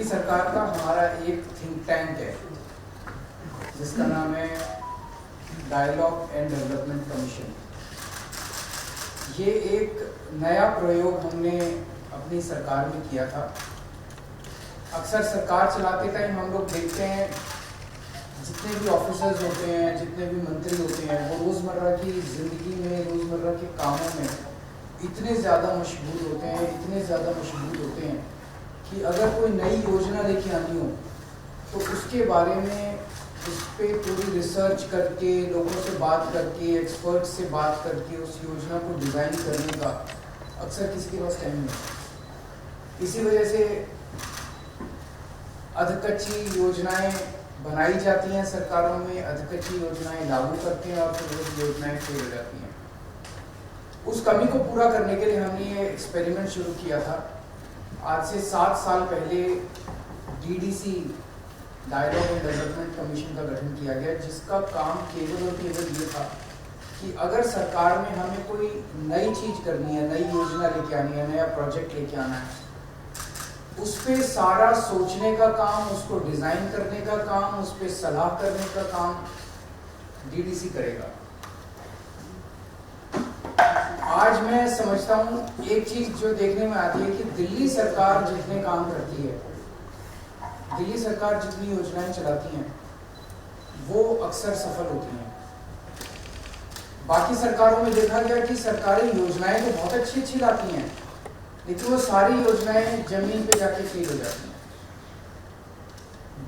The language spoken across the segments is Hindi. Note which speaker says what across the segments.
Speaker 1: सरकार का हमारा एक थिंक टैंक है जिसका नाम है डायलॉग एंड डेवलपमेंट कमीशन। ये एक नया प्रयोग हमने अपनी सरकार में किया था। अक्सर सरकार चलाते टाइम हम लोग देखते हैं जितने भी ऑफिसर्स होते हैं, जितने भी मंत्री होते हैं, वो रोज़मर्रा की ज़िंदगी में, रोज़मर्रा के कामों में इतने ज़्यादा मशगूल होते हैं, इतने ज़्यादा मशगूल होते हैं कि अगर कोई नई योजना लेके आनी हो तो उसके बारे में उस पर पूरी रिसर्च करके, लोगों से बात करके, एक्सपर्ट्स से बात करके उस योजना को डिज़ाइन करने का अक्सर किसी के पास टाइम नहीं। इसी वजह से अधकच्ची योजनाएं बनाई जाती हैं सरकारों में, अधकच्ची योजनाएं लागू करते हैं और फिर वो योजनाएं फेल हो जाती हैं। उस कमी को पूरा करने के लिए हमने ये एक्सपेरिमेंट शुरू किया था। आज से 7 साल पहले DDC dialogue and development commission का गठन किया गया, जिसका काम केवल और केवल ये था कि अगर सरकार में हमें कोई नई चीज़ करनी है, नई योजना लेके आनी है, नया प्रोजेक्ट लेके आना है, उस पर सारा सोचने का काम, उसको डिज़ाइन करने का काम, उस पर सलाह करने का काम डीडीसी करेगा। आज मैं समझता हूँ एक चीज़ जो देखने में आती है कि दिल्ली सरकार जितने काम करती है, दिल्ली सरकार जितनी योजनाएं चलाती हैं, वो अक्सर सफल होती हैं। बाकी सरकारों में देखा गया कि सरकारें योजनाएं तो बहुत अच्छी अच्छी लाती हैं, लेकिन वो सारी योजनाएं जमीन पे जाके फेल हो जाती हैं।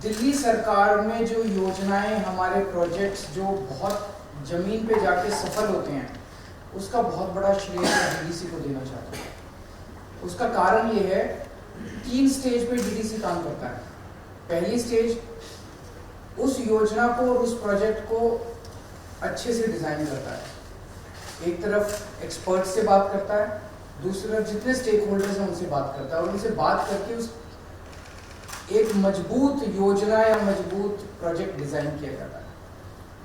Speaker 1: दिल्ली सरकार में जो योजनाएं, हमारे प्रोजेक्ट्स जो बहुत जमीन पे जाके सफल होते हैं, उसका बहुत बड़ा श्रेय डीडीसी को देना चाहता हूँ। उसका कारण ये है, 3 स्टेज पे डीडीसी काम करता है। पहली स्टेज, उस योजना को और उस प्रोजेक्ट को अच्छे से डिज़ाइन करता है। एक तरफ एक्सपर्ट से बात करता है, दूसरी तरफ जितने स्टेक होल्डर्स हैं उनसे बात करता है और उनसे बात करके उस एक मजबूत योजना या मजबूत प्रोजेक्ट डिज़ाइन किया जाता है।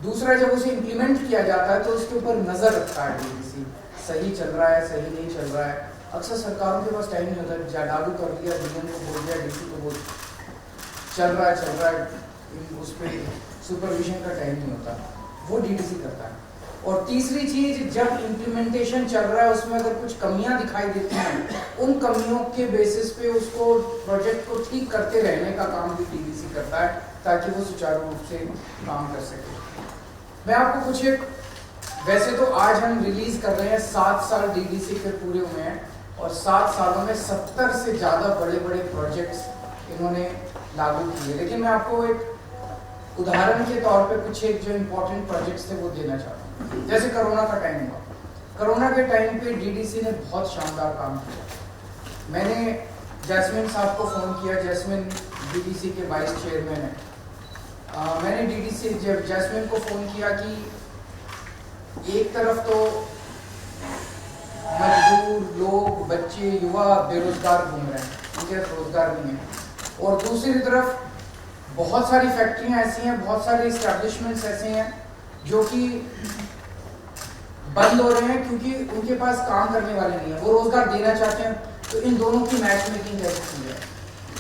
Speaker 1: दूसरा, जब उसे इम्प्लीमेंट किया जाता है तो उसके ऊपर नज़र रखता है डीडीसी, सही चल रहा है, सही नहीं चल रहा है। अक्सर सरकारों के पास टाइम नहीं होता, लागू कर दिया, डीएम को बोल दिया, डीसी को बोल, चल रहा है, उस पर सुपरविजन का टाइम नहीं होता, वो डीडीसी करता है। और तीसरी चीज़, जब इम्प्लीमेंटेशन चल रहा है उसमें अगर कुछ कमियां दिखाई देती हैं, उन कमियों के बेसिस पे उसको, प्रोजेक्ट को ठीक करते रहने का काम भी डीडीसी करता है ताकि वो सुचारू रूप से काम कर सके। मैं आपको कुछ एक, वैसे तो आज हम रिलीज कर रहे हैं, 7 साल डीडीसी के पूरे हुए हैं और 7 सालों में 70 से ज़्यादा बड़े बड़े प्रोजेक्ट्स इन्होंने लागू किए, लेकिन मैं आपको एक उदाहरण के तौर पे कुछ एक जो इम्पोर्टेंट प्रोजेक्ट्स थे वो देना चाहता हूँ। जैसे कोरोना का टाइम हुआ, कोरोना के टाइम पे डीडीसी ने बहुत शानदार काम किया। मैंने जैस्मिन साहब को फ़ोन किया, जैस्मिन डीडीसी के वाइस चेयरमैन है। मैंने डीडीसी जैस्मिन को फ़ोन किया कि एक तरफ तो मजदूर लोग, बच्चे, युवा बेरोजगार घूम रहे हैं, उनके रोजगार नहीं है, और दूसरी तरफ बहुत सारी फैक्ट्रियां ऐसी हैं, बहुत सारे इस्टेब्लिशमेंट्स ऐसे हैं जो कि बंद हो रहे हैं क्योंकि उनके पास काम करने वाले नहीं है, वो रोजगार देना चाहते हैं। तो इन दोनों की मैच मेकिंग कैसे की है,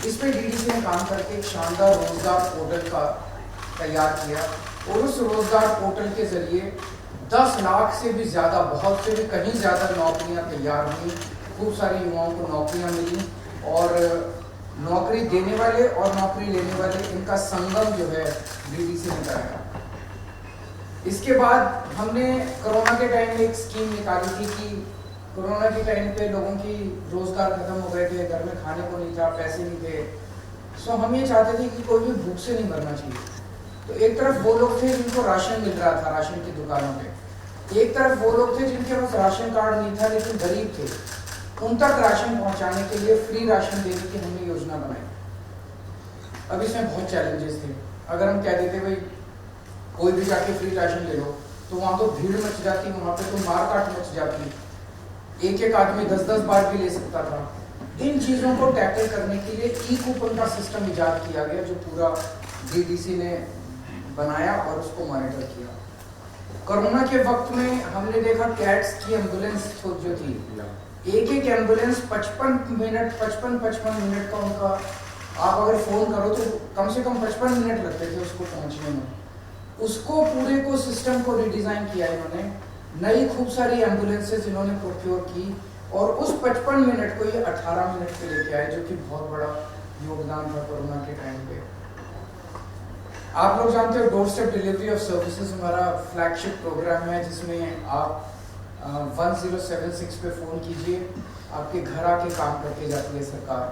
Speaker 1: इस पर डीडीसी ने काम करके एक शानदार रोजगार पोर्टल का तैयार किया और उस रोजगार पोर्टल के जरिए 10 लाख से भी ज़्यादा, बहुत से भी कहीं ज़्यादा नौकरियां तैयार हुई। खूब सारे युवाओं को नौकरियां मिली और नौकरी देने वाले और नौकरी लेने वाले, इनका संगम जो है डीडीसी ने कराया। इसके बाद हमने कोरोना के टाइम में एक स्कीम निकाली थी कि कोरोना के टाइम पे लोगों की रोज़गार खत्म हो गए थे, घर में खाने को नहीं था, पैसे नहीं थे। सो हम ये चाहते थे कि कोई भी भूख से नहीं मरना चाहिए। तो एक तरफ वो लोग थे जिनको राशन मिल रहा था राशन की दुकानों पे, एक तरफ वो लोग थे जिनके पास राशन कार्ड नहीं था लेकिन गरीब थे, उन तक राशन पहुंचाने के लिए फ्री राशन देने की हमने योजना बनाई। अब इसमें बहुत चैलेंजेस थे। अगर हम कह देते भाई कोई भी जाके फ्री राशन ले लो, तो वहाँ तो भीड़ मच जाती, वहाँ पे तो मारकाट मच जाती, एक आदमी 10-10 बार भी ले सकता था। इन चीज़ों को टैकल करने के लिए ई कूपन का सिस्टम इजाद किया गया, जो पूरा डीडीसी ने बनाया और उसको मॉनिटर किया। कोरोना के वक्त में हमने देखा कैट्स की एम्बुलेंस जो थी, एक एम्बुलेंस 55 मिनट का उनका आप अगर फ़ोन करो तो कम से कम 55 मिनट लगते थे उसको पहुंचने में। उसको पूरे को सिस्टम को रिडिज़ाइन किया इन्होंने, नई खूब सारी एम्बुलेंसेज इन्होंने प्रोक्योर की और उस 55 मिनट को ये 18 मिनट पे लेके आए, जो कि बहुत बड़ा योगदान था कोरोना के टाइम पे। आप लोग जानते हो door step delivery of services हमारा फ्लैगशिप प्रोग्राम है, जिसमें आप 1076 पे फ़ोन कीजिए, आपके घर आके काम करके जाती है सरकार।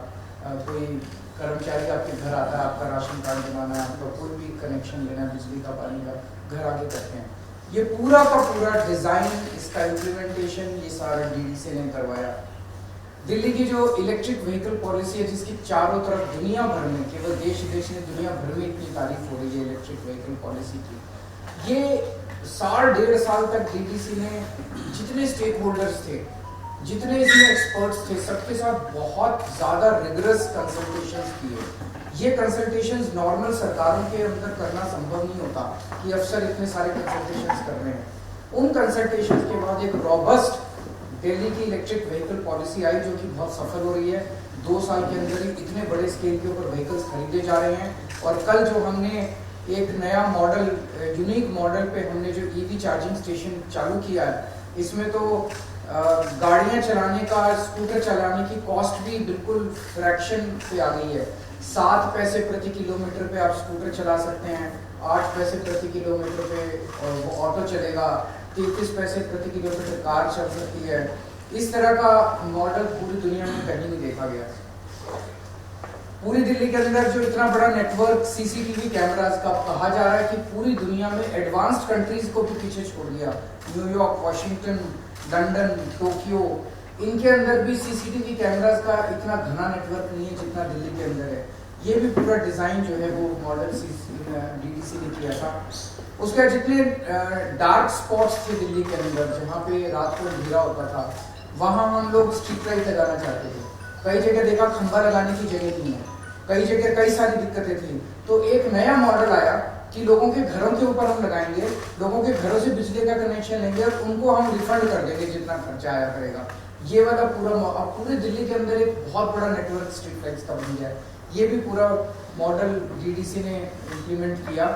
Speaker 1: कोई कर्मचारी आपके घर आता है, आपका राशन कार्ड बनाना है, आपका कोई भी कनेक्शन लेना है बिजली का, पानी का, घर आके करते हैं। ये पूरा का पूरा डिज़ाइन, इसका इम्प्लीमेंटेशन ये सारा डीडीसी ने करवाया। दिल्ली की जो इलेक्ट्रिक व्हीकल पॉलिसी है, जिसकी चारों तरफ दुनिया भर में, केवल देश विदेश में, दुनिया भर में इतनी तारीफ हो रही है इलेक्ट्रिक व्हीकल पॉलिसी की, ये 1.5 साल तक डीडीसी ने जितने स्टेक होल्डर्स थे, जितने इसमें एक्सपर्ट्स थे, सबके साथ बहुत ज़्यादा रिगरस कंसल्टेशंस किए। ये कंसल्टेशंस नॉर्मल सरकारों के अंदर करना संभव नहीं होता कि अफसर इतने सारे कंसल्टेशंस कर रहे हैं। उन कंसल्टेशंस के बाद एक रॉबस्ट दिल्ली की इलेक्ट्रिक व्हीकल पॉलिसी आई, जो कि बहुत सफल हो रही है। 2 साल के अंदर ही इतने बड़े स्केल के ऊपर व्हीकल्स खरीदे जा रहे हैं। और कल जो हमने एक नया मॉडल, यूनिक मॉडल पे हमने जो ईवी चार्जिंग स्टेशन चालू किया है, इसमें तो गाड़ियाँ चलाने का, स्कूटर चलाने की कॉस्ट भी बिल्कुल फ्रैक्शन पे आ गई है। 7 पैसे प्रति किलोमीटर पे आप स्कूटर चला सकते हैं, 8 पैसे प्रति किलोमीटर पे वो ऑटो चलेगा, 33 पैसे प्रति किलोमीटर कार चल सकती है। इस तरह का मॉडल पूरी दुनिया में कहीं नहीं देखा गया। पूरी दिल्ली के अंदर जो इतना बड़ा नेटवर्क सीसीटीवी कैमरास का, कहा जा रहा है कि पूरी दुनिया में एडवांस्ड कंट्रीज को भी पीछे छोड़ दिया। न्यूयॉर्क, वॉशिंगटन, लंदन, टोक्यो, इनके अंदर भी सीसीटीवी कैमरास का इतना घना नेटवर्क नहीं है जितना दिल्ली के अंदर है। ये भी पूरा डिज़ाइन जो है वो मॉडल डीडीसी ने किया था। उसके जितने डार्क स्पॉट्स थे दिल्ली के अंदर, जहाँ पे रात को अंधेरा होता था, वहाँ हम लोग स्ट्रीट लाइट लगाना चाहते थे। कई जगह देखा खंभा लगाने की जगह नहीं है, कई जगह कई सारी दिक्कतें थी। तो एक नया मॉडल आया कि लोगों के घरों के ऊपर हम लगाएंगे, लोगों के घरों से बिजली का कनेक्शन लेंगे और उनको हम रिफंड कर देंगे जितना खर्चा आया करेगा। ये वाला पूरे दिल्ली के अंदर एक बहुत बड़ा नेटवर्क स्ट्रीट लाइट्स का बन गया है। ये भी पूरा मॉडल डीडीसी ने इम्प्लीमेंट किया।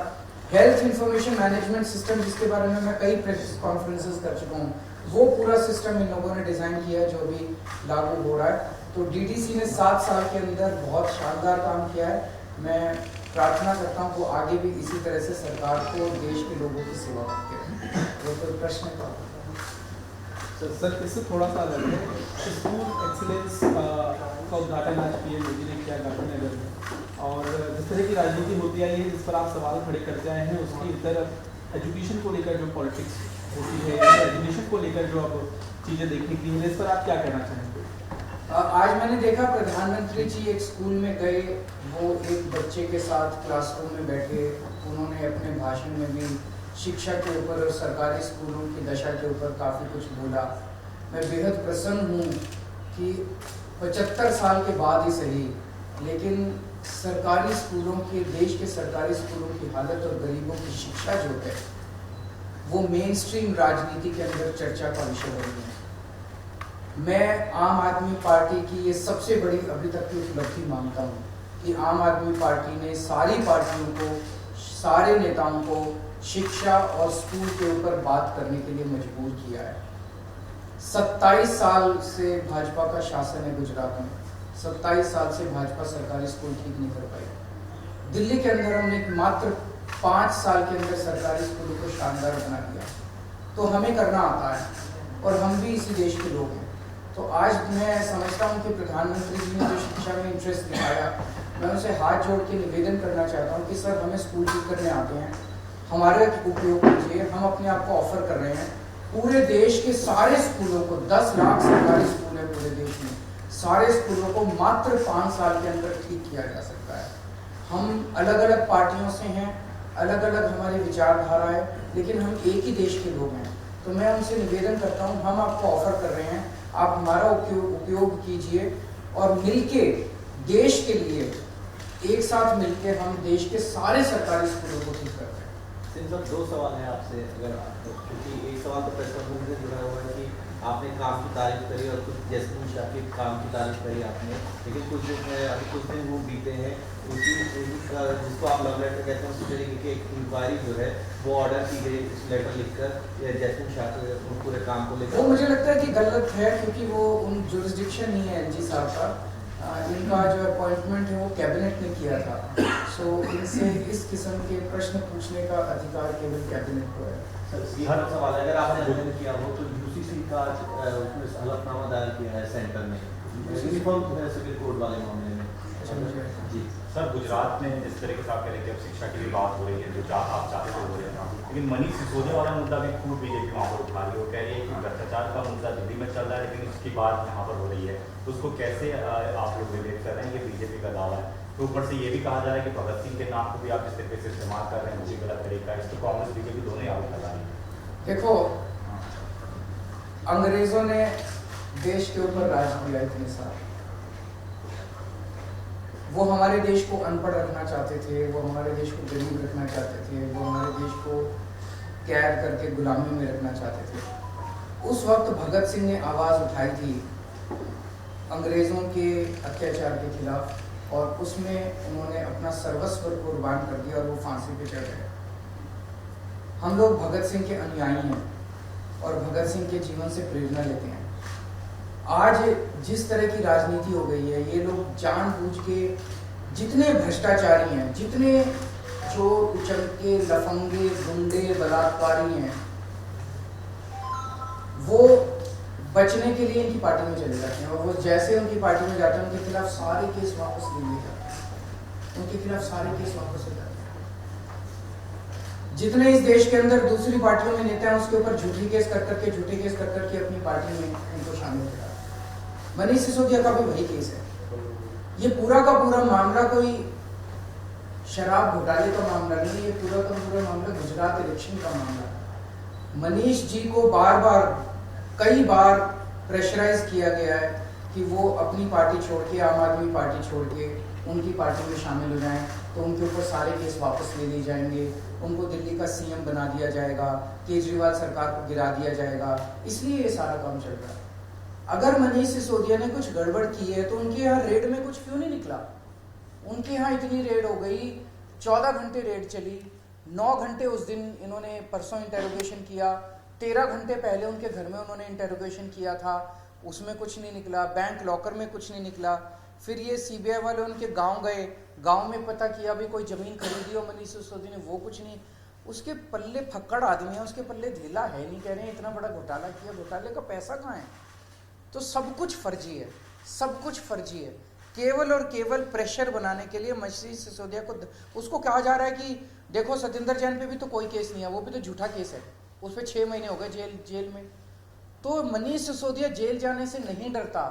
Speaker 1: हेल्थ इंफॉर्मेशन मैनेजमेंट सिस्टम, जिसके बारे में मैं कई प्रेस कॉन्फ्रेंसेस कर चुका हूँ, वो पूरा सिस्टम इन लोगों ने डिज़ाइन किया है जो अभी लागू हो रहा है। तो डीडीसी ने 7 साल के अंदर बहुत शानदार काम किया है। मैं प्रार्थना करता हूँ वो आगे भी इसी तरह से सरकार को, देश के लोगों की सेवा करते रहें। वो कोई प्रश्न था?
Speaker 2: सर इससे थोड़ा सा अलग है, स्कूल एक्सीलेंस का उद्घाटन आज पीएम मोदी ने किया गांधीनगर में, और जिस तरह की राजनीति होती आई है, जिस पर आप सवाल खड़े करते आए हैं, उसकी तरफ एजुकेशन को लेकर जो पॉलिटिक्स होती है, एजुकेशन को लेकर जो अब चीज़ें देखने की है, इस पर आप क्या कहना चाहेंगे?
Speaker 1: आज मैंने देखा प्रधानमंत्री जी एक स्कूल में गए, वो एक बच्चे के साथ क्लासरूम में बैठे, उन्होंने अपने भाषण में भी शिक्षा के ऊपर और सरकारी स्कूलों की दशा के ऊपर काफ़ी कुछ बोला। मैं बेहद प्रसन्न हूँ कि 75 साल के बाद ही सही, लेकिन सरकारी स्कूलों के, देश के सरकारी स्कूलों की हालत और गरीबों की शिक्षा जो है वो मेन स्ट्रीम राजनीति के अंदर चर्चा का विषय हो रही है। मैं आम आदमी पार्टी की ये सबसे बड़ी अभी तक की उपलब्धि मानता हूँ कि आम आदमी पार्टी ने सारी पार्टियों को, सारे नेताओं को शिक्षा और स्कूल के ऊपर बात करने के लिए मजबूर किया है। 27 साल से भाजपा का शासन है गुजरात में, 27 साल से भाजपा सरकारी स्कूल ठीक नहीं कर पाई। दिल्ली के अंदर हमने मात्र 5 साल के अंदर सरकारी स्कूलों को शानदार बना दिया। तो हमें करना आता है और हम भी इसी देश के लोग हैं। तो आज मैं समझता हूँ कि प्रधानमंत्री जी ने जो शिक्षा में इंटरेस्ट दिखाया, मैं उनसे हाथ जोड़ के निवेदन करना चाहता हूँ कि सर हमें स्कूल ठीक करने आते हैं, हमारे उपयोग कीजिए। हम अपने आप को ऑफर कर रहे हैं पूरे देश के सारे स्कूलों को, 10 लाख सरकारी स्कूल है पूरे देश में, सारे स्कूलों को मात्र 5 साल के अंदर ठीक किया जा सकता है। हम अलग अलग पार्टियों से हैं, अलग अलग हमारी विचारधारा है, लेकिन हम एक ही देश के लोग हैं। तो मैं उनसे निवेदन करता हूँ, हम आपको ऑफर कर रहे हैं, आप हमारा उपयोग कीजिए और मिलके देश के लिए, एक साथ मिलके हम देश के सारे सरकारी स्कूलों को ठीक करते हैं।
Speaker 3: सर 2 सवाल हैं आपसे, अगर क्योंकि एक सवाल तो प्रेस कॉन्फ्रेंस से जुड़ा हुआ है कि आपने काम की तारीफ करी और कुछ जैस्मिन शाह के काम की तारीफ करी आपने, लेकिन कुछ दिन वो बीते हैं उसी जिसको आप लव लेटर कहते हैं उसी तरीके की एक इंक्वायरी जो है वो ऑर्डर की गई, इस लेटर लिखकर जैस्मिन शाह के उन पूरे काम को लेकर।
Speaker 1: वो मुझे लगता है कि गलत है, क्योंकि वो उन जुरिस्डिक्शन नहीं है एनजी साहब का। इनका जो अपॉइंटमेंट है वो कैबिनेट ने किया था। सो इनसे इस किस्म के प्रश्न पूछने का अधिकार केवल कैबिनेट को है।
Speaker 3: हर सवाल है, अगर आपने आवेदन किया हो तो यूसीसी का उसमें हलफनामा दायर किया है सेंटर में यूनिफॉर्म सिविल कोड वाले मामले में।
Speaker 4: जी सर, गुजरात में जिस तरीके से आप कह रहे थे अब शिक्षा की भी बात हो रही है, जो आप चाहते थे हो रही है, लेकिन मनीष सिसोदिया वाला मुद्दा भी खूब बीजेपी वहाँ पर उठा रही है। वो कह रही है कि भ्रष्टाचार का मुद्दा दिल्ली में चल रहा है लेकिन उसकी बात यहाँ पर हो रही है, तो उसको कैसे आप लोग रिलेट कर रहे हैं? ये बीजेपी का दावा है। तो ऊपर से ये भी कहा जा रहा है कि भगत सिंह के नाम को भी आप जिस तरीके से इस्तेमाल कर रहे हैं वो भी गलत तरीका है। इसको कांग्रेस बीजेपी दोनों ही आरोप लगा रही है।
Speaker 1: देखो, अंग्रेजों ने देश के ऊपर राज किया इतने साल। वो हमारे देश को अनपढ़ रखना चाहते थे, वो हमारे देश को गरीब रखना चाहते थे, वो हमारे देश को कैद करके गुलामी में रखना चाहते थे। उस वक्त भगत सिंह ने आवाज़ उठाई थी अंग्रेज़ों के अत्याचार के खिलाफ, और उसमें उन्होंने अपना सर्वस्व कुर्बान कर दिया और वो फांसी पे चढ़ गए। हम लोग भगत सिंह के अनुयायी हैं और भगत सिंह के जीवन से प्रेरणा लेते हैं। आज जिस तरह की राजनीति हो गई है, ये लोग जानबूझ के, जितने भ्रष्टाचारी हैं, जितने चोर उचक्के लफंगे गुंडे बलात्कारी हैं, वो बचने के लिए इनकी पार्टी में चले जाते हैं, और वो जैसे उनकी पार्टी में जाते हैं उनके खिलाफ सारे केस वापस ले लिए जाते हैं, उनके खिलाफ सारे केस वापस ले जाते हैं। जितने इस देश के अंदर दूसरी पार्टियों में नेता हैं उसके ऊपर झूठी केस कर करके, झूठे केस कर करके अपनी पार्टी में उनको शामिल करा। मनीष सिसोदिया का भी वही केस है। ये पूरा का पूरा मामला कोई शराब घोटाले का मामला नहीं, ये पूरा का पूरा मामला गुजरात इलेक्शन का मामला है। मनीष जी को बार बार कई बार प्रेशराइज किया गया है कि वो अपनी पार्टी छोड़ के, आम आदमी पार्टी छोड़ के उनकी पार्टी में शामिल हो जाएं, तो उनके ऊपर सारे केस वापस ले लिए जाएंगे, उनको दिल्ली का सीएम बना दिया जाएगा, केजरीवाल सरकार को गिरा दिया जाएगा। इसलिए ये सारा काम चल रहा है। अगर मनीष सिसोदिया ने कुछ गड़बड़ की है तो उनके यहाँ रेड में कुछ क्यों नहीं निकला? उनके यहाँ इतनी रेड हो गई, 14 घंटे रेड चली, 9 घंटे उस दिन इन्होंने परसों इंटेरोगेशन किया, 13 घंटे पहले उनके घर में उन्होंने इंटेरोगेशन किया था, उसमें कुछ नहीं निकला, बैंक लॉकर में कुछ नहीं निकला। फिर ये सीबीआई वाले उनके गांव गए, गांव में पता किया भी कोई ज़मीन खरीदी हो मनीष सिसोदिया ने, वो कुछ नहीं। उसके पल्ले फक्कड़ आदमी है, उसके पल्ले धेला है नहीं, कह रहे हैं इतना बड़ा घोटाला किया, घोटाले का पैसा कहाँ है? तो सब कुछ फर्जी है, सब कुछ फर्जी है, केवल और केवल प्रेशर बनाने के लिए मनीष सिसोदिया को। उसको कहा जा रहा है कि देखो सत्येंद्र जैन पे भी तो कोई केस नहीं है, वो भी तो झूठा केस है, उस पर 6 महीने हो गए जेल में। तो मनीष सिसोदिया जेल जाने से नहीं डरता,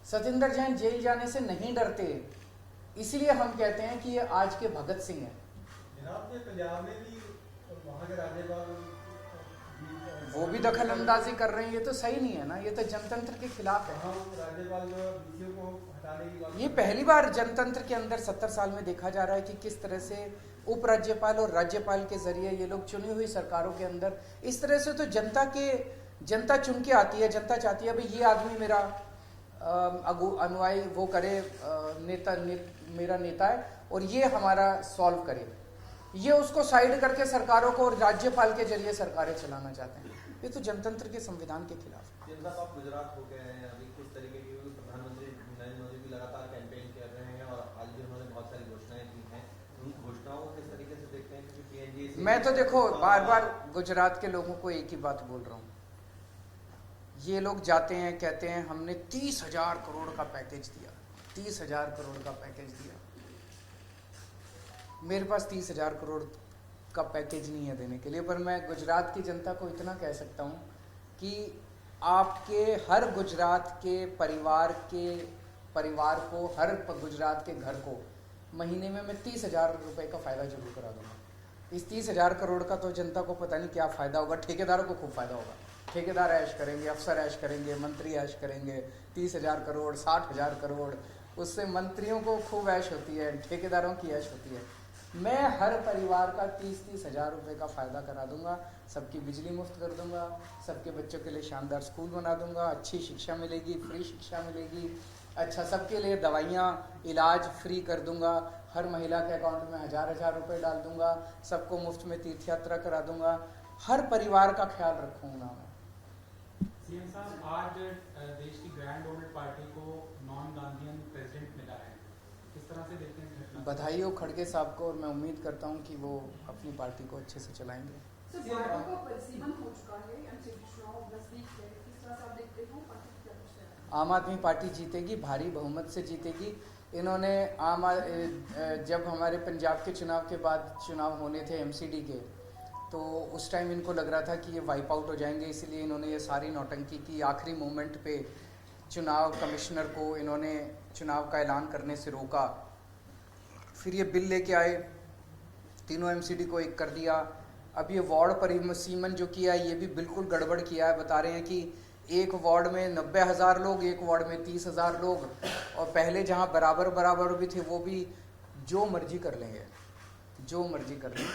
Speaker 1: सत्येंद्र जैन जेल जाने से नहीं डरते, इसलिए हम कहते हैं कि ये आज के भगत सिंह हैं।
Speaker 2: पंजाब में भी वहाँ के राज्यपाल
Speaker 1: वो भी दखल अंदाजी कर रहे हैं, ये तो सही नहीं है ना, ये तो जनतंत्र के खिलाफ है।
Speaker 2: राज्यपाल को हटाने की बात,
Speaker 1: ये पहली बार जनतंत्र के अंदर 70 साल में देखा जा रहा है कि किस तरह से उपराज्यपाल और राज्यपाल के जरिए ये लोग चुनी हुई सरकारों के अंदर इस तरह से, तो जनता चुन के आती है, जनता चाहती है भाई ये आदमी मेरा अनुयायी वो करे, मेरा नेता है और ये हमारा सॉल्व करे। ये उसको साइड करके सरकारों को और राज्यपाल के जरिए सरकारें चलाना चाहते हैं, ये तो जनतंत्र के संविधान के खिलाफ है।
Speaker 3: आप गुजरात हो गए हैं, अभी किस तरीके की प्रधानमंत्री नरेंद्र मोदी भी लगातार कैंपेन कर रहे हैं और आज भी उन्होंने बहुत सारी घोषणाएं की हैं, उन घोषणाओं को किस तरीके से देखते हैं? क्योंकि पीएनजी
Speaker 1: मैं तो देखो बार बार गुजरात के लोगों को एक ही बात बोल रहा हूँ, ये लोग जाते हैं कहते हैं हमने 30,000 करोड़ का पैकेज दिया, 30,000 करोड़ का पैकेज दिया। मेरे पास 30,000 करोड़ का पैकेज नहीं है देने के लिए, पर मैं गुजरात की जनता को इतना कह सकता हूँ कि आपके हर गुजरात के परिवार को, हर गुजरात के घर को महीने में मैं 30,000 रुपये का फ़ायदा जरूर करा दूँगा। इस 30,000 करोड़ का तो जनता को पता नहीं क्या फ़ायदा होगा, ठेकेदारों को खूब फ़ायदा होगा, ठेकेदार ऐश करेंगे, अफसर ऐश करेंगे, मंत्री ऐश करेंगे। 30,000 करोड़, 60,000 करोड़, उससे मंत्रियों को खूब ऐश होती है, ठेकेदारों की ऐश होती है। मैं हर परिवार का 30-30 हज़ार रुपये का फ़ायदा करा दूंगा, सबकी बिजली मुफ्त कर दूंगा, सबके बच्चों के लिए शानदार स्कूल बना दूंगा, अच्छी शिक्षा मिलेगी, फ्री शिक्षा मिलेगी, अच्छा सबके लिए दवाइयाँ इलाज फ्री कर दूंगा, हर महिला के अकाउंट में 1000-1000 रुपये डाल दूंगा, सबको मुफ्त में तीर्थ यात्रा करा दूंगा, हर परिवार का ख्याल रखूँगा मैं।
Speaker 2: सीएम साहब, आज देश की ग्रैंड ओल्ड पार्टी को नॉन गांधीयन प्रेसिडेंट मिला है, किस तरह से देखते हैं इस घटना को?
Speaker 1: बधाई हो खड़गे साहब को, और मैं उम्मीद करता हूँ कि वो अपनी पार्टी को अच्छे से चलाएंगे।
Speaker 5: सर, भारत का परिसीमन हो चुका है, एमसीडी चुनाव नजदीक है, किस तरह से आप देखते हो पार्टी की क्या कुछ है?
Speaker 1: आम आदमी पार्टी जीतेगी, भारी बहुमत से जीतेगी। इन्होंने जब हमारे पंजाब के चुनाव के बाद चुनाव होने थे एमसीडी के, तो उस टाइम इनको लग रहा था कि ये वाइप आउट हो जाएंगे, इसलिए इन्होंने ये सारी नौटंकी की। आखिरी मोमेंट पे चुनाव कमिश्नर को इन्होंने चुनाव का ऐलान करने से रोका, फिर ये बिल लेके आए, तीनों एमसीडी को एक कर दिया। अब ये वार्ड परिसीमन जो किया है ये भी बिल्कुल गड़बड़ किया है। बता रहे हैं कि एक वार्ड में 90,000 लोग, एक वार्ड में 30,000 लोग, और पहले जहां बराबर बराबर भी थे वो भी जो मर्जी कर लेंगे, जो मर्जी कर लें।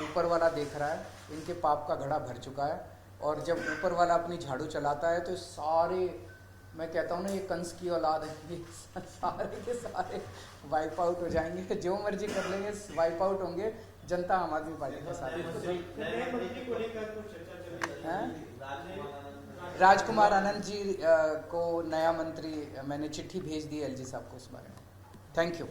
Speaker 1: ऊपर वाला देख रहा है, इनके पाप का घड़ा भर चुका है, और जब ऊपर वाला अपनी झाड़ू चलाता है तो सारे, मैं कहता हूँ ना, ये कंस की औलाद है, ये सारे के सारे वाइप आउट हो जाएंगे, जो मर्जी कर लेंगे वाइप आउट होंगे। जनता आम आदमी पार्टी के साथ है। राजकुमार आनंद जी को नया मंत्री, मैंने चिट्ठी भेज दी एलजी साहब को उस बारे में। Thank you.